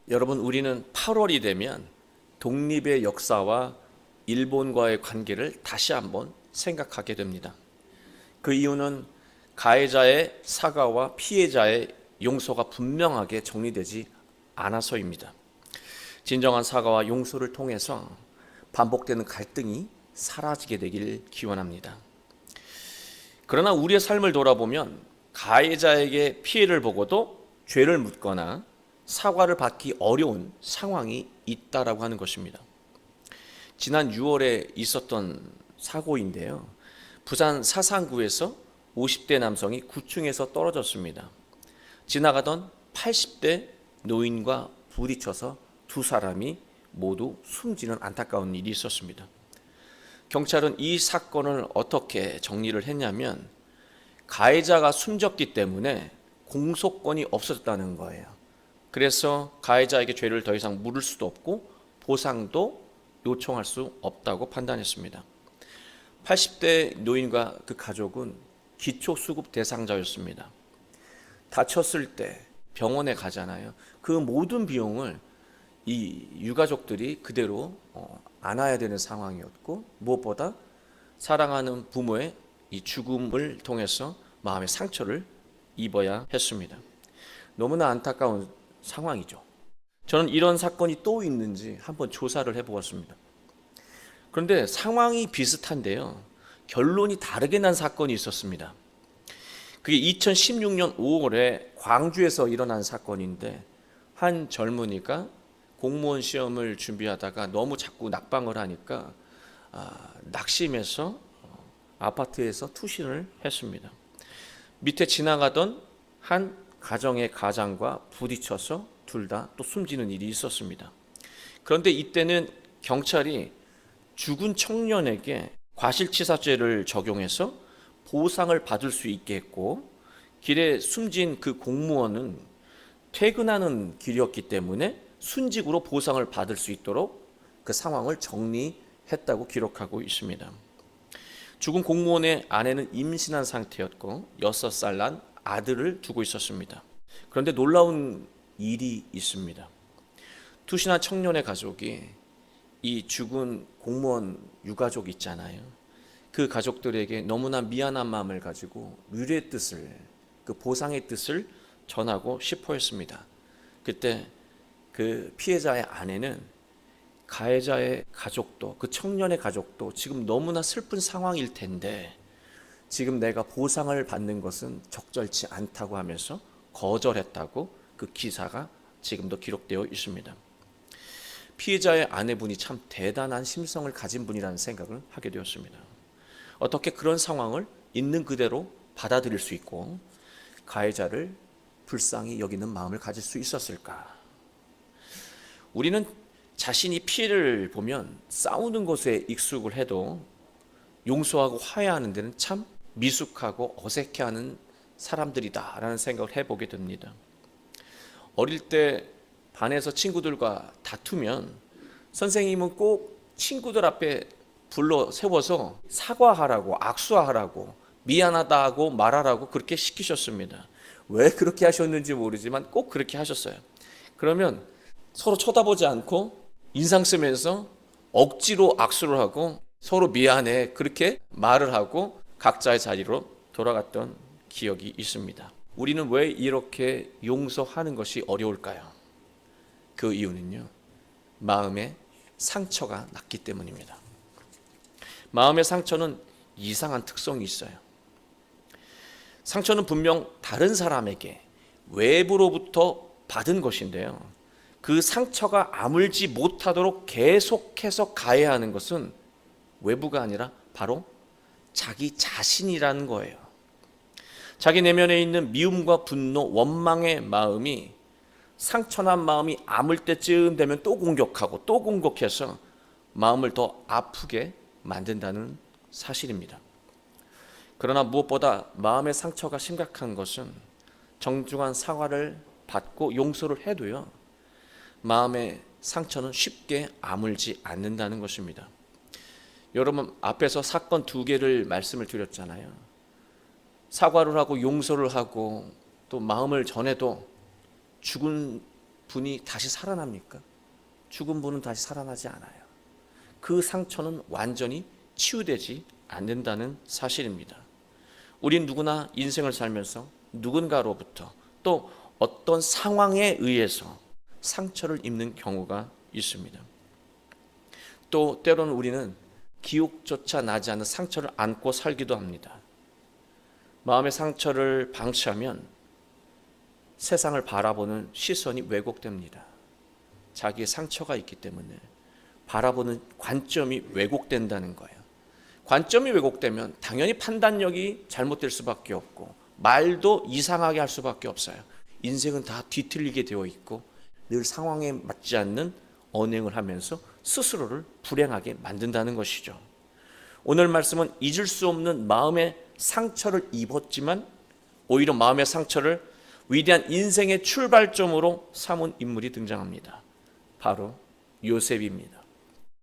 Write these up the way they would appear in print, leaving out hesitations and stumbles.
여러분, 우리는 8월이 되면 독립의 역사와 일본과의 관계를 다시 한번 생각하게 됩니다. 그 이유는 가해자의 사과와 피해자의 용서가 분명하게 정리되지 않아서입니다. 진정한 사과와 용서를 통해서 반복되는 갈등이 사라지게 되길 기원합니다. 그러나 우리의 삶을 돌아보면 가해자에게 피해를 보고도 죄를 묻거나 사과를 받기 어려운 상황이 있다라고 하는 것입니다. 지난 6월에 있었던 사고인데요. 부산 사상구에서 50대 남성이 9층에서 떨어졌습니다. 지나가던 80대 노인과 부딪혀서 두 사람이 모두 숨지는 안타까운 일이 있었습니다. 경찰은 이 사건을 어떻게 정리를 했냐면 가해자가 숨졌기 때문에 공소권이 없어졌다는 거예요. 그래서 가해자에게 죄를 더 이상 물을 수도 없고 보상도 요청할 수 없다고 판단했습니다. 80대 노인과 그 가족은 기초수급 대상자였습니다. 다쳤을 때 병원에 가잖아요. 그 모든 비용을 이 유가족들이 그대로 안아야 되는 상황이었고, 무엇보다 사랑하는 부모의 이 죽음을 통해서 마음의 상처를 입어야 했습니다. 너무나 안타까운 상황이죠. 저는 이런 사건이 또 있는지 한번 조사를 해보았습니다. 그런데 상황이 비슷한데요, 결론이 다르게 난 사건이 있었습니다. 그게 2016년 5월에 광주에서 일어난 사건인데, 한 젊은이가 공무원 시험을 준비하다가 너무 자꾸 낙방을 하니까 낙심해서 아파트에서 투신을 했습니다. 밑에 지나가던 한 가정의 가장과 부딪혀서 둘 다 또 숨지는 일이 있었습니다. 그런데 이때는 경찰이 죽은 청년에게 과실치사죄를 적용해서 보상을 받을 수 있게 했고, 길에 숨진 그 공무원은 퇴근하는 길이었기 때문에 순직으로 보상을 받을 수 있도록 그 상황을 정리했다고 기록하고 있습니다. 죽은 공무원의 아내는 임신한 상태였고 6살 난 아들을 두고 있었습니다. 그런데 놀라운 일이 있습니다. 투신한 청년의 가족이 이 죽은 공무원 유가족 있잖아요. 그 가족들에게 너무나 미안한 마음을 가지고 위로의 뜻을, 그 보상의 뜻을 전하고 싶어 했습니다. 그때 그 피해자의 아내는 가해자의 가족도, 그 청년의 가족도 지금 너무나 슬픈 상황일 텐데 지금 내가 보상을 받는 것은 적절치 않다고 하면서 거절했다고 그 기사가 지금도 기록되어 있습니다. 피해자의 아내분이 참 대단한 심성을 가진 분이라는 생각을 하게 되었습니다. 어떻게 그런 상황을 있는 그대로 받아들일 수 있고 가해자를 불쌍히 여기는 마음을 가질 수 있었을까? 우리는 자신이 피해를 보면 싸우는 것에 익숙을 해도 용서하고 화해하는 데는 참 미숙하고 어색해하는 사람들이다라는 생각을 해보게 됩니다. 어릴 때 반에서 친구들과 다투면 선생님은 꼭 친구들 앞에 불러 세워서 사과하라고, 악수하라고, 미안하다고 말하라고 그렇게 시키셨습니다. 왜 그렇게 하셨는지 모르지만 꼭 그렇게 하셨어요. 그러면 서로 쳐다보지 않고 인상 쓰면서 억지로 악수를 하고 서로 미안해 그렇게 말을 하고 각자의 자리로 돌아갔던 기억이 있습니다. 우리는 왜 이렇게 용서하는 것이 어려울까요? 그 이유는요, 마음에 상처가 났기 때문입니다. 마음의 상처는 이상한 특성이 있어요. 상처는 분명 다른 사람에게 외부로부터 받은 것인데요, 그 상처가 아물지 못하도록 계속해서 가해하는 것은 외부가 아니라 바로 자기 자신이라는 거예요. 자기 내면에 있는 미움과 분노, 원망의 마음이 상처난 마음이 아물 때쯤 되면 또 공격하고 또 공격해서 마음을 더 아프게 만든다는 사실입니다. 그러나 무엇보다 마음의 상처가 심각한 것은 정중한 사과를 받고 용서를 해도요, 마음의 상처는 쉽게 아물지 않는다는 것입니다. 여러분, 앞에서 사건 2개를 말씀을 드렸잖아요. 사과를 하고 용서를 하고 또 마음을 전해도 죽은 분이 다시 살아납니까? 죽은 분은 다시 살아나지 않아요. 그 상처는 완전히 치유되지 않는다는 사실입니다. 우린 누구나 인생을 살면서 누군가로부터 또 어떤 상황에 의해서 상처를 입는 경우가 있습니다. 또 때로는 우리는 기억조차 나지 않는 상처를 안고 살기도 합니다. 마음의 상처를 방치하면 세상을 바라보는 시선이 왜곡됩니다. 자기의 상처가 있기 때문에 바라보는 관점이 왜곡된다는 거예요. 관점이 왜곡되면 당연히 판단력이 잘못될 수밖에 없고 말도 이상하게 할 수밖에 없어요. 인생은 다 뒤틀리게 되어 있고 늘 상황에 맞지 않는 언행을 하면서 스스로를 불행하게 만든다는 것이죠. 오늘 말씀은 잊을 수 없는 마음의 상처를 입었지만 오히려 마음의 상처를 위대한 인생의 출발점으로 삼은 인물이 등장합니다. 바로 요셉입니다.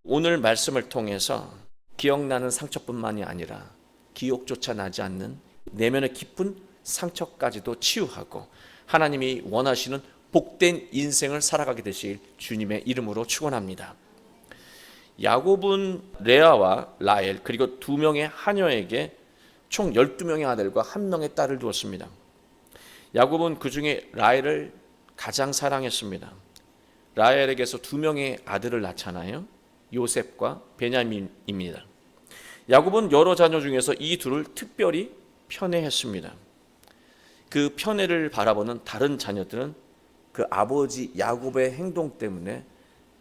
오늘 말씀을 통해서 기억나는 상처뿐만이 아니라 기억조차 나지 않는 내면의 깊은 상처까지도 치유하고 하나님이 원하시는 복된 인생을 살아가게 되실 주님의 이름으로 축원합니다. 야곱은 레아와 라헬 그리고 2명의 하녀에게 총 12명의 아들과 1명의 딸을 두었습니다. 야곱은 그 중에 라헬을 가장 사랑했습니다. 라헬에게서 2명의 아들을 낳잖아요. 요셉과 베냐민입니다. 야곱은 여러 자녀 중에서 이 둘을 특별히 편애했습니다. 그 편애를 바라보는 다른 자녀들은 그 아버지 야곱의 행동 때문에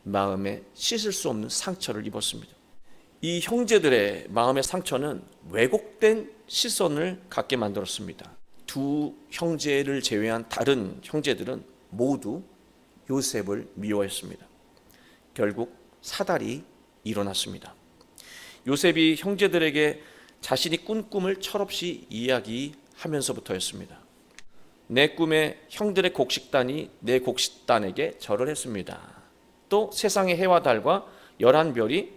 마음에 씻을 수 없는 상처를 입었습니다. 이 형제들의 마음의 상처는 왜곡된 시선을 갖게 만들었습니다. 두 형제를 제외한 다른 형제들은 모두 요셉을 미워했습니다. 결국 사달이 일어났습니다. 요셉이 형제들에게 자신이 꾼 꿈을 철없이 이야기하면서부터였습니다. 내 꿈에 형들의 곡식단이 내 곡식단에게 절을 했습니다. 또 세상의 해와 달과 11별이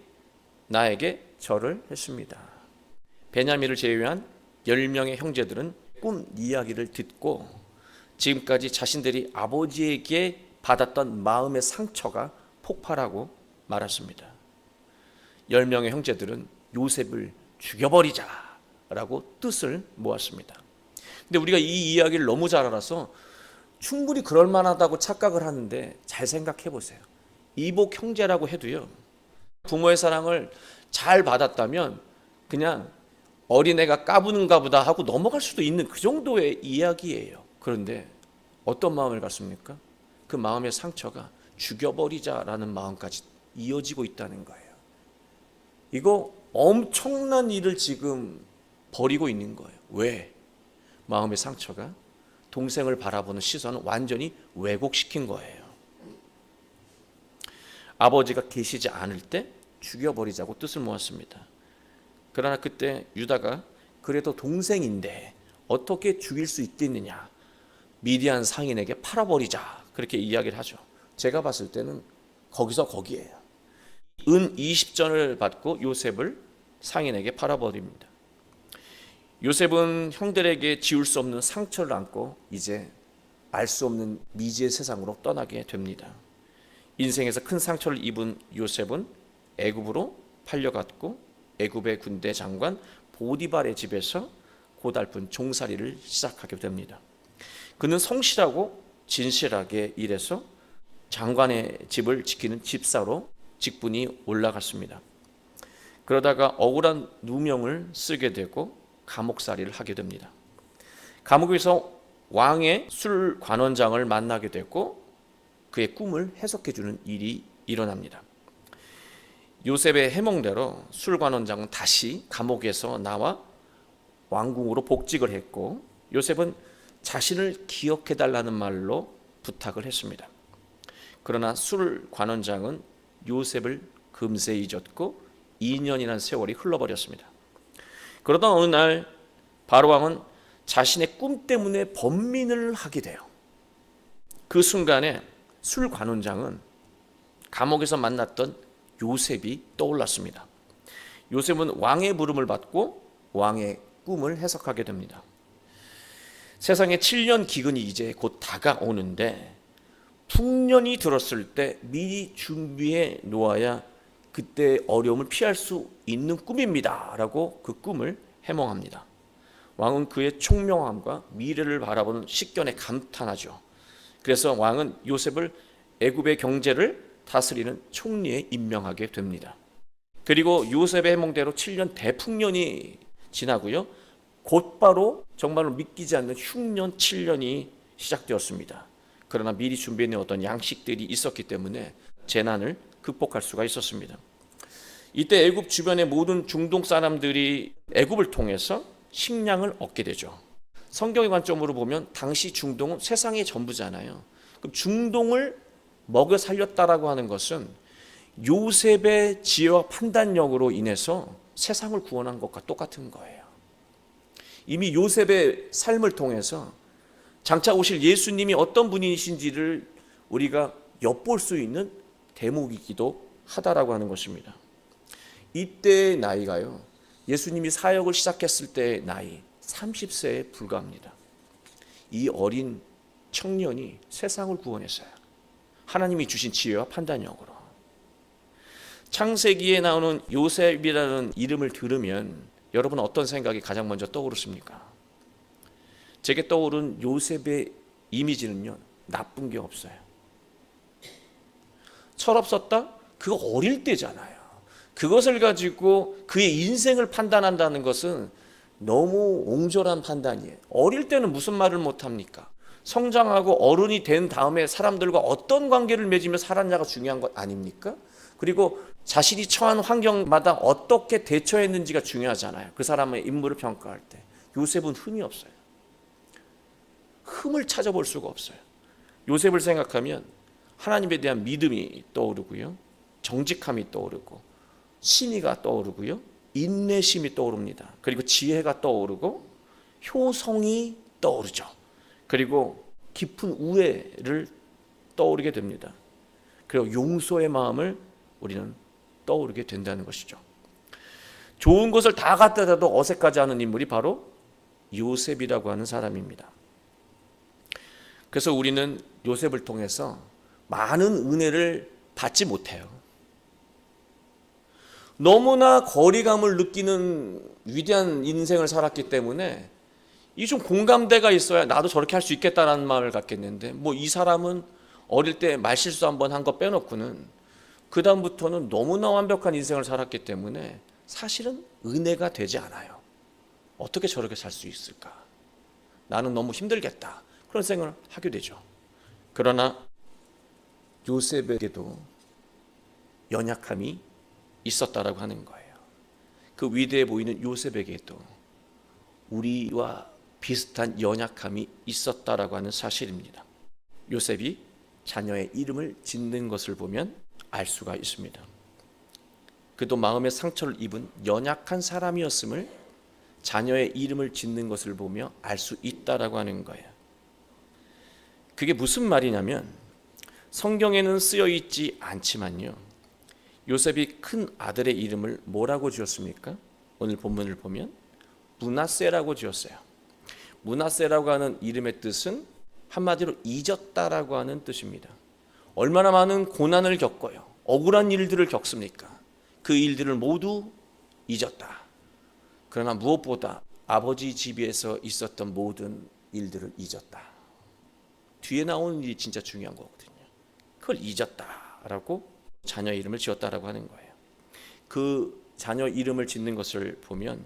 나에게 절을 했습니다. 베냐민을 제외한 10명의 형제들은 꿈 이야기를 듣고 지금까지 자신들이 아버지에게 받았던 마음의 상처가 폭발하고 말았습니다. 10명의 형제들은 요셉을 죽여버리자라고 뜻을 모았습니다. 근데 우리가 이 이야기를 너무 잘 알아서 충분히 그럴 만하다고 착각을 하는데 잘 생각해 보세요. 이복 형제라고 해도요, 부모의 사랑을 잘 받았다면 그냥 어린애가 까부는가 보다 하고 넘어갈 수도 있는 그 정도의 이야기예요. 그런데 어떤 마음을 갖습니까? 그 마음의 상처가 죽여버리자라는 마음까지 이어지고 있다는 거예요. 이거 엄청난 일을 지금 벌이고 있는 거예요. 왜? 마음의 상처가 동생을 바라보는 시선을 완전히 왜곡시킨 거예요. 아버지가 계시지 않을 때 죽여버리자고 뜻을 모았습니다. 그러나 그때 유다가 그래도 동생인데 어떻게 죽일 수 있겠느냐, 미디안 상인에게 팔아버리자 그렇게 이야기를 하죠. 제가 봤을 때는 거기서 거기에요. 은 20전을 받고 요셉을 상인에게 팔아버립니다. 요셉은 형들에게 지울 수 없는 상처를 안고 이제 알 수 없는 미지의 세상으로 떠나게 됩니다. 인생에서 큰 상처를 입은 요셉은 애굽으로 팔려갔고 애굽의 군대 장관 보디발의 집에서 고달픈 종살이를 시작하게 됩니다. 그는 성실하고 진실하게 일해서 장관의 집을 지키는 집사로 직분이 올라갔습니다. 그러다가 억울한 누명을 쓰게 되고 감옥살이를 하게 됩니다. 감옥에서 왕의 술 관원장을 만나게 됐고 그의 꿈을 해석해주는 일이 일어납니다. 요셉의 해몽대로 술 관원장은 다시 감옥에서 나와 왕궁으로 복직을 했고 요셉은 자신을 기억해달라는 말로 부탁을 했습니다. 그러나 술 관원장은 요셉을 금세 잊었고 2년이라는 세월이 흘러버렸습니다. 그러던 어느 날 바로왕은 자신의 꿈 때문에 번민을 하게 돼요. 그 순간에 술 관원장은 감옥에서 만났던 요셉이 떠올랐습니다. 요셉은 왕의 부름을 받고 왕의 꿈을 해석하게 됩니다. 세상에 7년 기근이 이제 곧 다가오는데 풍년이 들었을 때 미리 준비해 놓아야 그때 어려움을 피할 수 있는 꿈입니다 라고 그 꿈을 해몽합니다. 왕은 그의 총명함과 미래를 바라보는 식견에 감탄하죠. 그래서 왕은 요셉을 애굽의 경제를 다스리는 총리에 임명하게 됩니다. 그리고 요셉의 해몽대로 7년 대풍년이 지나고요, 곧바로 정말로 믿기지 않는 흉년 7년이 시작되었습니다. 그러나 미리 준비해낸 어떤 양식들이 있었기 때문에 재난을 극복할 수가 있었습니다. 이때 애굽 주변의 모든 중동 사람들이 애굽을 통해서 식량을 얻게 되죠. 성경의 관점으로 보면 당시 중동은 세상의 전부잖아요. 그럼 중동을 먹여 살렸다라고 하는 것은 요셉의 지혜와 판단력으로 인해서 세상을 구원한 것과 똑같은 거예요. 이미 요셉의 삶을 통해서 장차 오실 예수님이 어떤 분이신지를 우리가 엿볼 수 있는 대목이기도 하다라고 하는 것입니다. 이때의 나이가요, 예수님이 사역을 시작했을 때의 나이 30세에 불과합니다. 이 어린 청년이 세상을 구원했어요. 하나님이 주신 지혜와 판단력으로. 창세기에 나오는 요셉이라는 이름을 들으면 여러분 어떤 생각이 가장 먼저 떠오르십니까? 제게 떠오른 요셉의 이미지는요, 나쁜 게 없어요. 철없었다? 그거 어릴 때잖아요. 그것을 가지고 그의 인생을 판단한다는 것은 너무 옹졸한 판단이에요. 어릴 때는 무슨 말을 못합니까? 성장하고 어른이 된 다음에 사람들과 어떤 관계를 맺으며 살았냐가 중요한 것 아닙니까? 그리고 자신이 처한 환경마다 어떻게 대처했는지가 중요하잖아요. 그 사람의 인물을 평가할 때. 요셉은 흠이 없어요. 흠을 찾아볼 수가 없어요. 요셉을 생각하면 하나님에 대한 믿음이 떠오르고요, 정직함이 떠오르고, 신의가 떠오르고요, 인내심이 떠오릅니다. 그리고 지혜가 떠오르고, 효성이 떠오르죠. 그리고 깊은 우애를 떠오르게 됩니다. 그리고 용서의 마음을 우리는 떠오르게 된다는 것이죠. 좋은 것을 다 갖다 대도 어색하지 않은 인물이 바로 요셉이라고 하는 사람입니다. 그래서 우리는 요셉을 통해서 많은 은혜를 받지 못해요. 너무나 거리감을 느끼는 위대한 인생을 살았기 때문에 이 좀 공감대가 있어야 나도 저렇게 할 수 있겠다라는 마음을 갖겠는데, 뭐 이 사람은 어릴 때 말실수 한번 한 거 빼놓고는 그 다음부터는 너무나 완벽한 인생을 살았기 때문에 사실은 은혜가 되지 않아요. 어떻게 저렇게 살 수 있을까? 나는 너무 힘들겠다. 그런 생각을 하게 되죠. 그러나 요셉에게도 연약함이 있었다라고 하는 거예요. 그 위대해 보이는 요셉에게도 우리와 비슷한 연약함이 있었다라고 하는 사실입니다. 요셉이 자녀의 이름을 짓는 것을 보면 알 수가 있습니다. 그도 마음의 상처를 입은 연약한 사람이었음을 자녀의 이름을 짓는 것을 보며 알 수 있다라고 하는 거예요. 그게 무슨 말이냐면 성경에는 쓰여 있지 않지만요, 요셉이 큰 아들의 이름을 뭐라고 지었습니까? 오늘 본문을 보면 므낫세라고 지었어요. 므낫세라고 하는 이름의 뜻은 한마디로 잊었다라고 하는 뜻입니다. 얼마나 많은 고난을 겪어요. 억울한 일들을 겪습니까? 그 일들을 모두 잊었다. 그러나 무엇보다 아버지 집에서 있었던 모든 일들을 잊었다. 뒤에 나오는 일이 진짜 중요한 거거든요. 그걸 잊었다라고 자녀 이름을 지었다라고 하는 거예요. 그 자녀 이름을 짓는 것을 보면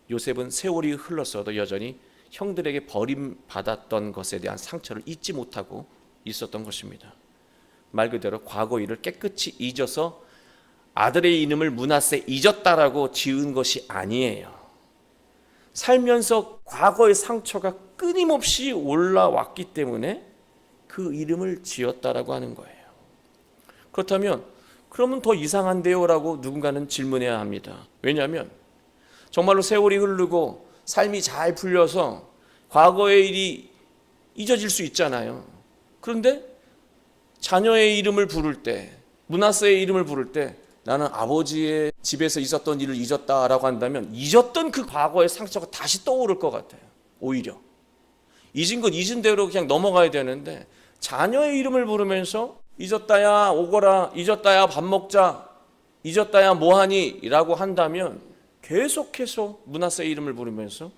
요셉은 세월이 흘렀어도 여전히 형들에게 버림받았던 것에 대한 상처를 잊지 못하고 있었던 것입니다. 말 그대로 과거 일을 깨끗이 잊어서 아들의 이름을 므낫세 잊었다라고 지은 것이 아니에요. 살면서 과거의 상처가 끊임없이 올라왔기 때문에 그 이름을 지었다라고 하는 거예요. 그렇다면 그러면 더 이상한데요? 라고 누군가는 질문해야 합니다. 왜냐하면 정말로 세월이 흐르고 삶이 잘 풀려서 과거의 일이 잊어질 수 있잖아요. 그런데 자녀의 이름을 부를 때, 므낫세의 이름을 부를 때 나는 아버지의 집에서 있었던 일을 잊었다라고 한다면 잊었던 그 과거의 상처가 다시 떠오를 것 같아요. 오히려 잊은 건 잊은 대로 그냥 넘어가야 되는데 자녀의 이름을 부르면서 잊었다야 오거라, 잊었다야 밥 먹자, 잊었다야 뭐하니 라고 한다면 계속해서 므낫세의 이름을 부르면서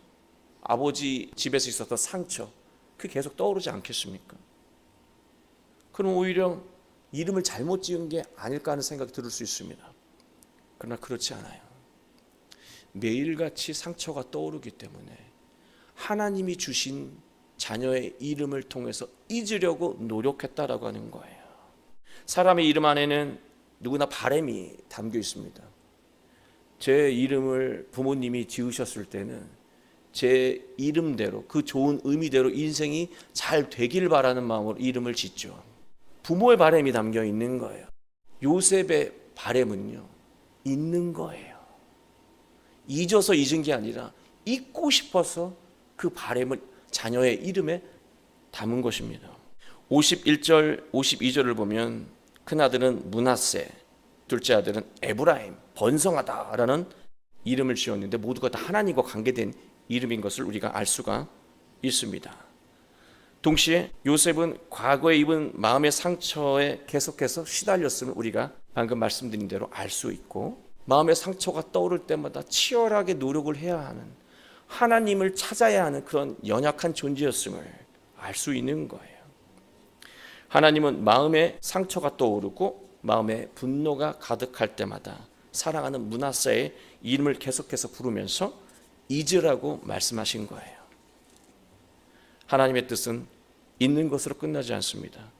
아버지 집에서 있었던 상처, 그게 계속 떠오르지 않겠습니까? 그럼 오히려 이름을 잘못 지은 게 아닐까 하는 생각이 들을 수 있습니다. 그러나 그렇지 않아요. 매일같이 상처가 떠오르기 때문에 하나님이 주신 자녀의 이름을 통해서 잊으려고 노력했다라고 하는 거예요. 사람의 이름 안에는 누구나 바람이 담겨 있습니다. 제 이름을 부모님이 지으셨을 때는 제 이름대로, 그 좋은 의미대로 인생이 잘 되길 바라는 마음으로 이름을 짓죠. 부모의 바람이 담겨 있는 거예요. 요셉의 바람은요, 있는 거예요. 잊어서 잊은 게 아니라 잊고 싶어서 그 바람을 자녀의 이름에 담은 것입니다. 51절, 52절을 보면 큰아들은 므낫세, 둘째 아들은 에브라임, 번성하다라는 이름을 지었는데 모두가 다 하나님과 관계된 이름인 것을 우리가 알 수가 있습니다. 동시에 요셉은 과거에 입은 마음의 상처에 계속해서 시달렸음을 우리가 방금 말씀드린 대로 알 수 있고, 마음의 상처가 떠오를 때마다 치열하게 노력을 해야 하는, 하나님을 찾아야 하는 그런 연약한 존재였음을 알 수 있는 거예요. 하나님은 마음의 상처가 떠오르고 마음의 분노가 가득할 때마다 사랑하는 므낫세의 이름을 계속해서 부르면서 잊으라고 말씀하신 거예요. 하나님의 뜻은 잊는 것으로 끝나지 않습니다.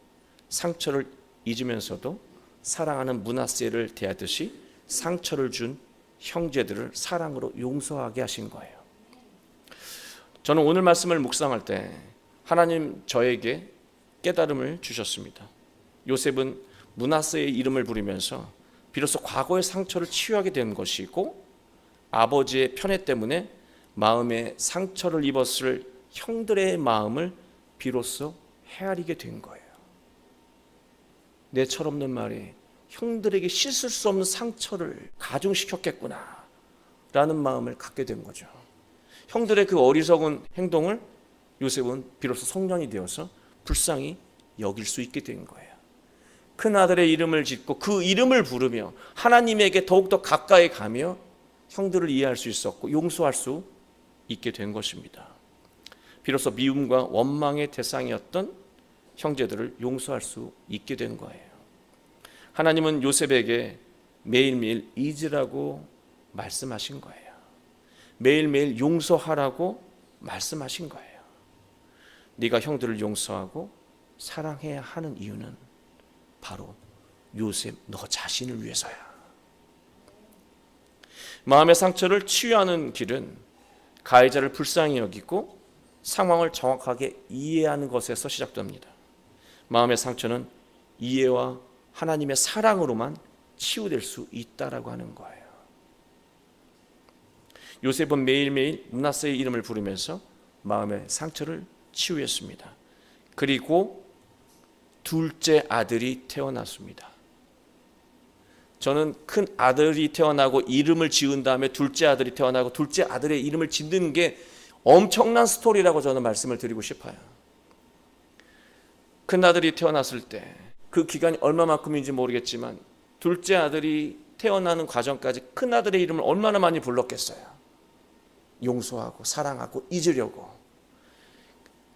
상처를 잊으면서도 사랑하는 므낫세를 대하듯이 상처를 준 형제들을 사랑으로 용서하게 하신 거예요. 저는 오늘 말씀을 묵상할 때 하나님 저에게 깨달음을 주셨습니다. 요셉은 므낫세의 이름을 부르면서 비로소 과거의 상처를 치유하게 된 것이고, 아버지의 편애 때문에 마음에 상처를 입었을 형들의 마음을 비로소 헤아리게 된 거예요. 내 철없는 말이 형들에게 씻을 수 없는 상처를 가중시켰겠구나 라는 마음을 갖게 된 거죠. 형들의 그 어리석은 행동을 요셉은 비로소 성년이 되어서 불쌍히 여길 수 있게 된 거예요. 큰아들의 이름을 짓고 그 이름을 부르며 하나님에게 더욱더 가까이 가며 형들을 이해할 수 있었고 용서할 수 있게 된 것입니다. 비로소 미움과 원망의 대상이었던 형제들을 용서할 수 있게 된 거예요. 하나님은 요셉에게 매일매일 잊으라고 말씀하신 거예요. 매일매일 용서하라고 말씀하신 거예요. 네가 형들을 용서하고 사랑해야 하는 이유는 바로 요셉 너 자신을 위해서야. 마음의 상처를 치유하는 길은 가해자를 불쌍히 여기고 상황을 정확하게 이해하는 것에서 시작됩니다. 마음의 상처는 이해와 하나님의 사랑으로만 치유될 수 있다라고 하는 거예요. 요셉은 매일매일 므낫세의 이름을 부르면서 마음의 상처를 치유했습니다. 그리고 둘째 아들이 태어났습니다. 저는 큰 아들이 태어나고 이름을 지은 다음에 둘째 아들이 태어나고 둘째 아들의 이름을 짓는 게 엄청난 스토리라고 저는 말씀을 드리고 싶어요. 큰 아들이 태어났을 때 그 기간이 얼마만큼인지 모르겠지만 둘째 아들이 태어나는 과정까지 큰 아들의 이름을 얼마나 많이 불렀겠어요. 용서하고 사랑하고 잊으려고.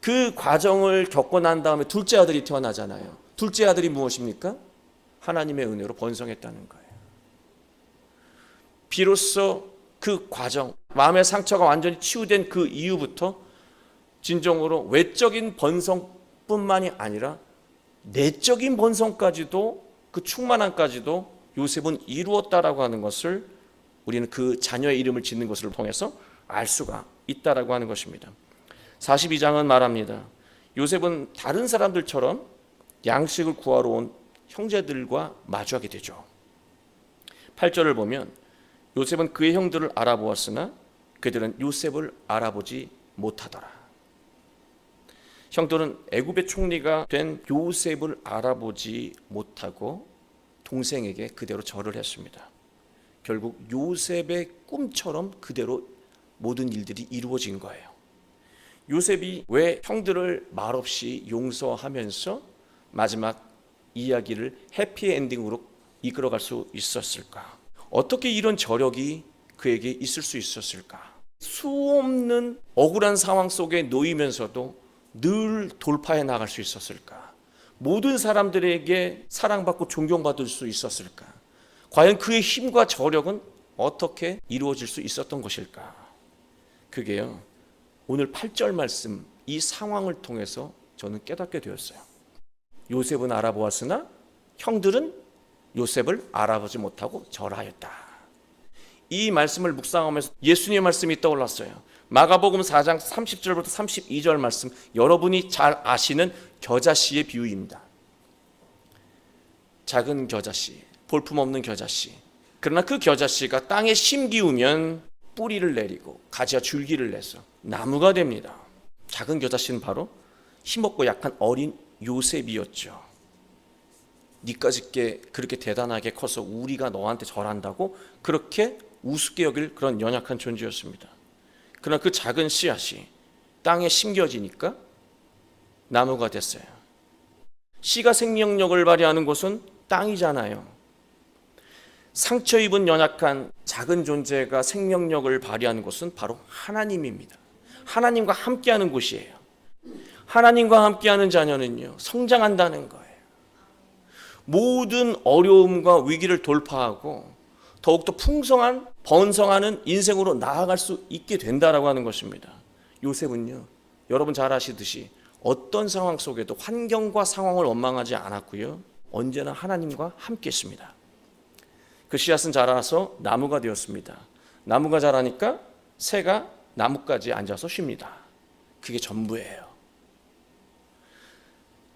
그 과정을 겪고 난 다음에 둘째 아들이 태어나잖아요. 둘째 아들이 무엇입니까? 하나님의 은혜로 번성했다는 거예요. 비로소 그 과정, 마음의 상처가 완전히 치유된 그 이후부터 진정으로 외적인 번성뿐만이 아니라 내적인 번성까지도, 그 충만함까지도 요셉은 이루었다라고 하는 것을 우리는 그 자녀의 이름을 짓는 것을 통해서 알 수가 있다라고 하는 것입니다. 42장은 말합니다. 요셉은 다른 사람들처럼 양식을 구하러 온 형제들과 마주하게 되죠. 8절을 보면 요셉은 그의 형들을 알아보았으나 그들은 요셉을 알아보지 못하더라. 형들은 애굽의 총리가 된 요셉을 알아보지 못하고 동생에게 그대로 절을 했습니다. 결국 요셉의 꿈처럼 그대로 모든 일들이 이루어진 거예요. 요셉이 왜 형들을 말없이 용서하면서 마지막 이야기를 해피엔딩으로 이끌어갈 수 있었을까? 어떻게 이런 저력이 그에게 있을 수 있었을까? 수없는 억울한 상황 속에 놓이면서도 늘 돌파해 나갈 수 있었을까? 모든 사람들에게 사랑받고 존경받을 수 있었을까? 과연 그의 힘과 저력은 어떻게 이루어질 수 있었던 것일까? 그게요, 오늘 8절 말씀 이 상황을 통해서 저는 깨닫게 되었어요. 요셉은 알아보았으나 형들은 요셉을 알아보지 못하고 절하였다. 이 말씀을 묵상하면서 예수님의 말씀이 떠올랐어요. 마가복음 4장 30절부터 32절 말씀, 여러분이 잘 아시는 겨자씨의 비유입니다. 작은 겨자씨, 볼품없는 겨자씨. 그러나 그 겨자씨가 땅에 심기우면 뿌리를 내리고 가지와 줄기를 내서 나무가 됩니다. 작은 겨자씨는 바로 힘없고 약한 어린 요셉이었죠. 니까짓게 그렇게 대단하게 커서 우리가 너한테 절한다고 그렇게 우습게 여길 그런 연약한 존재였습니다. 그러나 그 작은 씨앗이 땅에 심겨지니까 나무가 됐어요. 씨가 생명력을 발휘하는 곳은 땅이잖아요. 상처 입은 연약한 작은 존재가 생명력을 발휘하는 곳은 바로 하나님입니다. 하나님과 함께하는 곳이에요. 하나님과 함께하는 자녀는요, 성장한다는 거예요. 모든 어려움과 위기를 돌파하고 더욱더 풍성한 번성하는 인생으로 나아갈 수 있게 된다라고 하는 것입니다. 요셉은요, 여러분 잘 아시듯이 어떤 상황 속에도 환경과 상황을 원망하지 않았고요, 언제나 하나님과 함께 했습니다. 그 씨앗은 자라서 나무가 되었습니다. 나무가 자라니까 새가 나뭇가지에 앉아서 쉽니다. 그게 전부예요.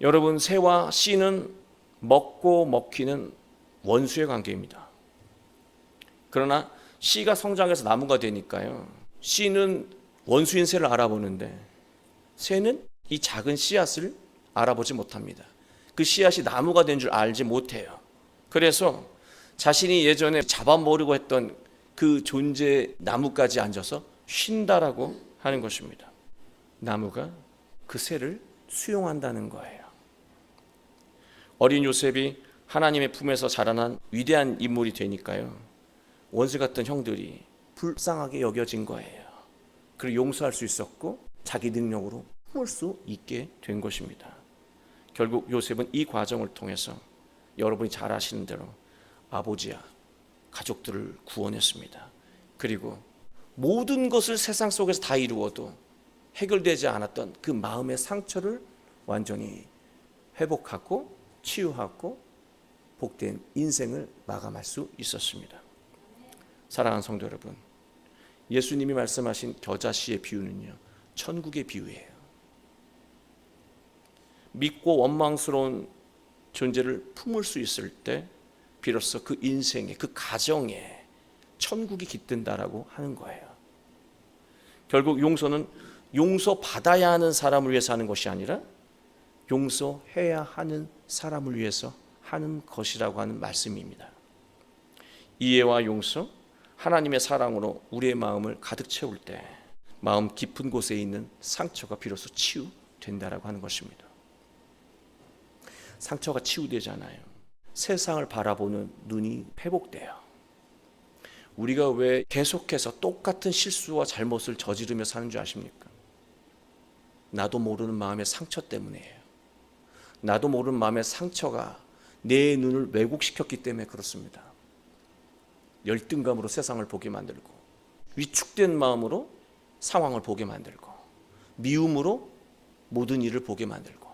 여러분, 새와 씨는 먹고 먹히는 원수의 관계입니다. 그러나 씨가 성장해서 나무가 되니까요, 씨는 원수인 새를 알아보는데 새는 이 작은 씨앗을 알아보지 못합니다. 그 씨앗이 나무가 된 줄 알지 못해요. 그래서 자신이 예전에 잡아먹으려고 했던 그 존재 나무까지 앉아서 쉰다라고 하는 것입니다. 나무가 그 새를 수용한다는 거예요. 어린 요셉이 하나님의 품에서 자라난 위대한 인물이 되니까요, 원수 같은 형들이 불쌍하게 여겨진 거예요. 그리고 용서할 수 있었고 자기 능력으로 품을 수 있게 된 것입니다. 결국 요셉은 이 과정을 통해서 여러분이 잘 아시는 대로 아버지야 가족들을 구원했습니다. 그리고 모든 것을 세상 속에서 다 이루어도 해결되지 않았던 그 마음의 상처를 완전히 회복하고 치유하고 복된 인생을 마감할 수 있었습니다. 사랑하는 성도 여러분, 예수님이 말씀하신 겨자씨의 비유는요, 천국의 비유예요. 믿고 원망스러운 존재를 품을 수 있을 때 비로소 그 인생에, 그 가정에 천국이 깃든다라고 하는 거예요. 결국 용서는 용서받아야 하는 사람을 위해서 하는 것이 아니라 용서해야 하는 사람을 위해서 하는 것이라고 하는 말씀입니다. 이해와 용서, 하나님의 사랑으로 우리의 마음을 가득 채울 때 마음 깊은 곳에 있는 상처가 비로소 치유된다라고 하는 것입니다. 상처가 치유되잖아요. 세상을 바라보는 눈이 회복돼요. 우리가 왜 계속해서 똑같은 실수와 잘못을 저지르며 사는 줄 아십니까? 나도 모르는 마음의 상처 때문이에요. 나도 모르는 마음의 상처가 내 눈을 왜곡시켰기 때문에 그렇습니다. 열등감으로 세상을 보게 만들고, 위축된 마음으로 상황을 보게 만들고, 미움으로 모든 일을 보게 만들고,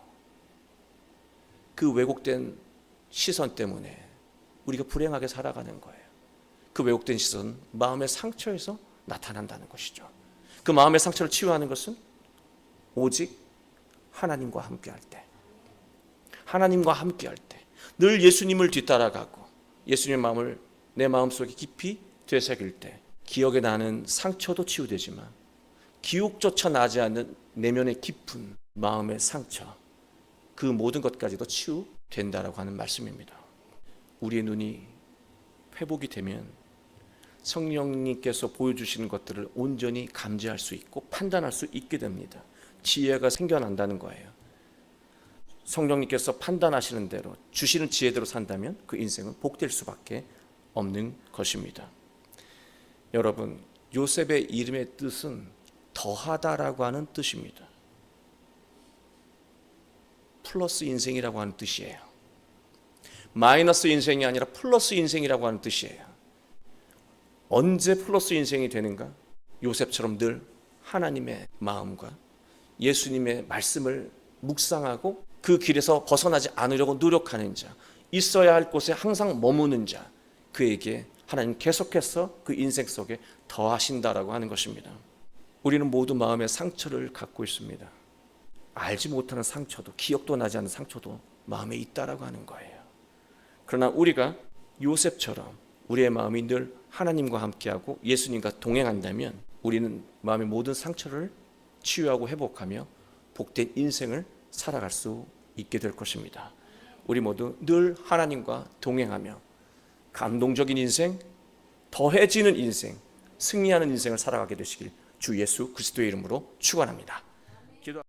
그 왜곡된 시선 때문에 우리가 불행하게 살아가는 거예요. 그 왜곡된 시선은 마음의 상처에서 나타난다는 것이죠. 그 마음의 상처를 치유하는 것은 오직 하나님과 함께할 때, 하나님과 함께할 때, 늘 예수님을 뒤따라가고 예수님의 마음을 내 마음속에 깊이 되새길 때 기억에 나는 상처도 치유되지만 기억조차 나지 않는 내면의 깊은 마음의 상처, 그 모든 것까지도 치유된다라고 하는 말씀입니다. 우리의 눈이 회복이 되면 성령님께서 보여주시는 것들을 온전히 감지할 수 있고 판단할 수 있게 됩니다. 지혜가 생겨난다는 거예요. 성령님께서 판단하시는 대로 주시는 지혜대로 산다면 그 인생은 복될 수밖에 없는 것입니다. 여러분, 요셉의 이름의 뜻은 더하다라고 하는 뜻입니다. 플러스 인생이라고 하는 뜻이에요. 마이너스 인생이 아니라 플러스 인생이라고 하는 뜻이에요. 언제 플러스 인생이 되는가? 요셉처럼 늘 하나님의 마음과 예수님의 말씀을 묵상하고 그 길에서 벗어나지 않으려고 노력하는 자, 있어야 할 곳에 항상 머무는 자, 그에게 하나님 계속해서 그 인생 속에 더하신다라고 하는 것입니다. 우리는 모두 마음의 상처를 갖고 있습니다. 알지 못하는 상처도, 기억도 나지 않는 상처도 마음에 있다라고 하는 거예요. 그러나 우리가 요셉처럼 우리의 마음이 늘 하나님과 함께하고 예수님과 동행한다면 우리는 마음의 모든 상처를 치유하고 회복하며 복된 인생을 살아갈 수 있게 될 것입니다. 우리 모두 늘 하나님과 동행하며 감동적인 인생, 더해지는 인생, 승리하는 인생을 살아가게 되시길 주 예수 그리스도의 이름으로 축원합니다.